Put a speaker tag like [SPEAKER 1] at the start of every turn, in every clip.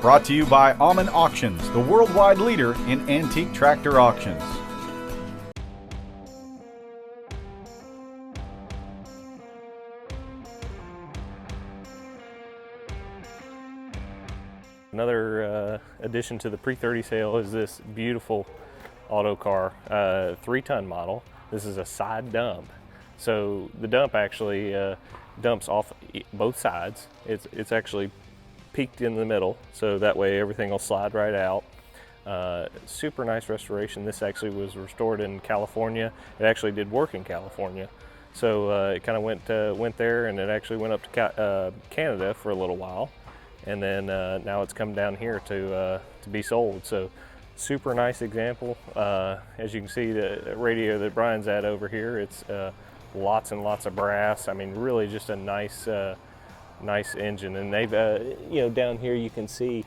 [SPEAKER 1] Brought to you by Aumann Auctions, the worldwide leader in antique tractor auctions.
[SPEAKER 2] Another addition to the pre-30 sale is this beautiful AutoCar 3-ton model. This is a side dump. So the dump actually dumps off both sides. It's actually peaked in the middle, so that way everything will slide right out. Super nice restoration. This actually was restored in California. It actually did work in California. So it kind of went there, and it actually went up to Canada for a little while. And then now it's come down here to be sold. So super nice example. As you can see, the radio that Brian's at over here, it's lots and lots of brass. I mean, really just a nice engine. And they've, down here you can see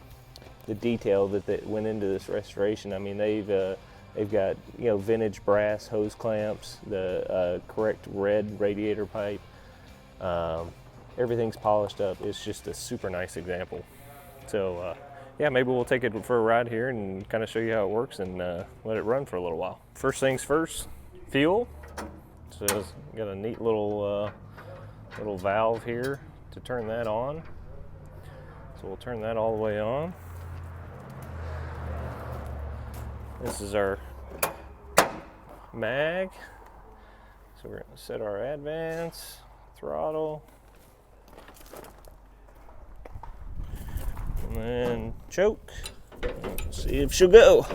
[SPEAKER 2] the detail that went into this restoration. I mean, they've got, vintage brass hose clamps, the correct red radiator pipe. Everything's polished up. It's just a super nice example. So yeah, maybe we'll take it for a ride here and kind of show you how it works and let it run for a little while. First things first, fuel. So it's got a neat little valve here to turn that on. So we'll turn that all the way on. This is our mag. So we're going to set our advance, throttle, and then choke. Let's see if she'll go.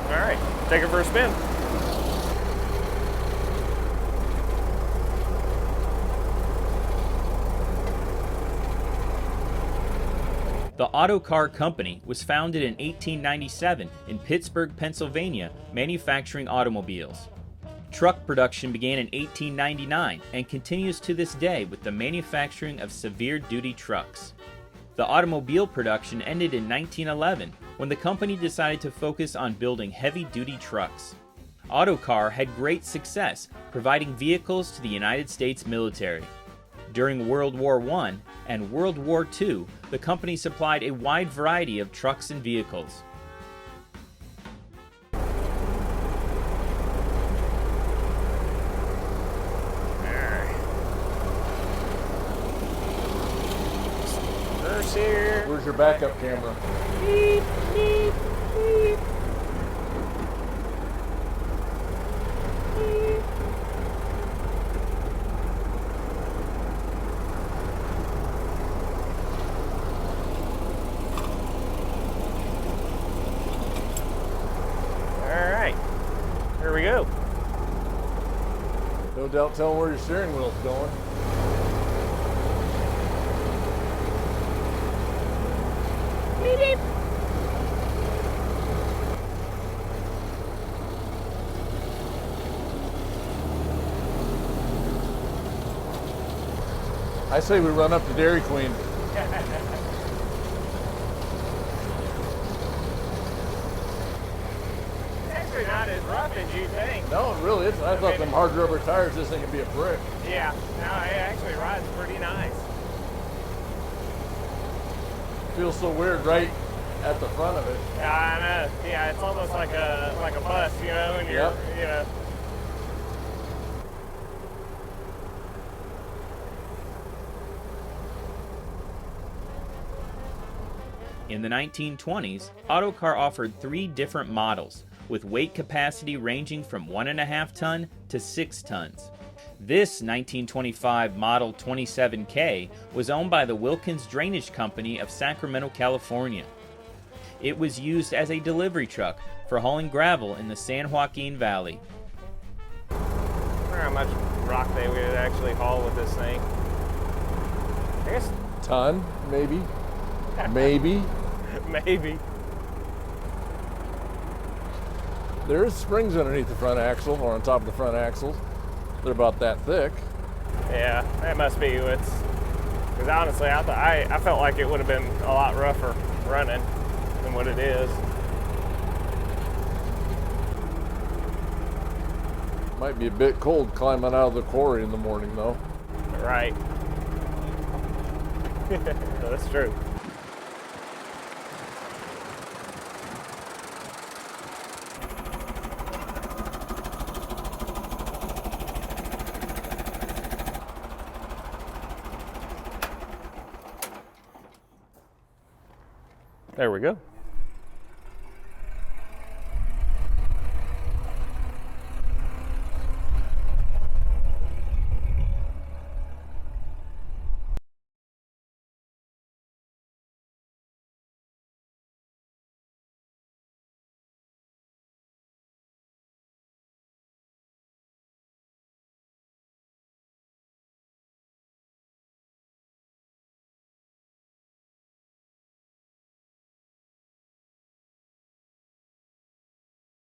[SPEAKER 2] All right, take it for a spin.
[SPEAKER 3] The AutoCar Company was founded in 1897 in Pittsburgh, Pennsylvania, manufacturing automobiles. Truck production began in 1899 and continues to this day with the manufacturing of severe duty trucks. The automobile production ended in 1911 when the company decided to focus on building heavy-duty trucks. AutoCar had great success providing vehicles to the United States military. During World War I and World War II, the company supplied a wide variety of trucks and vehicles.
[SPEAKER 2] First here.
[SPEAKER 4] Where's your backup camera?
[SPEAKER 2] Beep, beep, beep. Here we go.
[SPEAKER 4] No doubt tell them where your steering wheel's going.
[SPEAKER 2] Beep, beep.
[SPEAKER 4] I say we run up to Dairy Queen.
[SPEAKER 2] Not as rough as you think.
[SPEAKER 4] No, it really isn't. I thought them hard rubber tires, this thing would be a brick.
[SPEAKER 2] Yeah, no, it actually rides pretty nice.
[SPEAKER 4] Feels so weird right at the front of it.
[SPEAKER 2] Yeah, I know. Yeah, it's almost like a bus, and you're,
[SPEAKER 4] Yep.
[SPEAKER 3] In the 1920s, AutoCar offered 3 different models, with weight capacity ranging from 1.5 ton to 6 tons. This 1925 Model 27K was owned by the Wilkins Drainage Company of Sacramento, California. It was used as a delivery truck for hauling gravel in the San Joaquin Valley.
[SPEAKER 2] I wonder how much rock they would actually haul with this thing. I guess.
[SPEAKER 4] Ton, maybe. Maybe.
[SPEAKER 2] Maybe.
[SPEAKER 4] There's springs underneath the front axle, or on top of the front axles. They're about that thick.
[SPEAKER 2] Yeah, that must be what's. Because honestly, I felt like it would have been a lot rougher running than what it is.
[SPEAKER 4] Might be a bit cold climbing out of the quarry in the morning, though.
[SPEAKER 2] Right. That's true. There we go.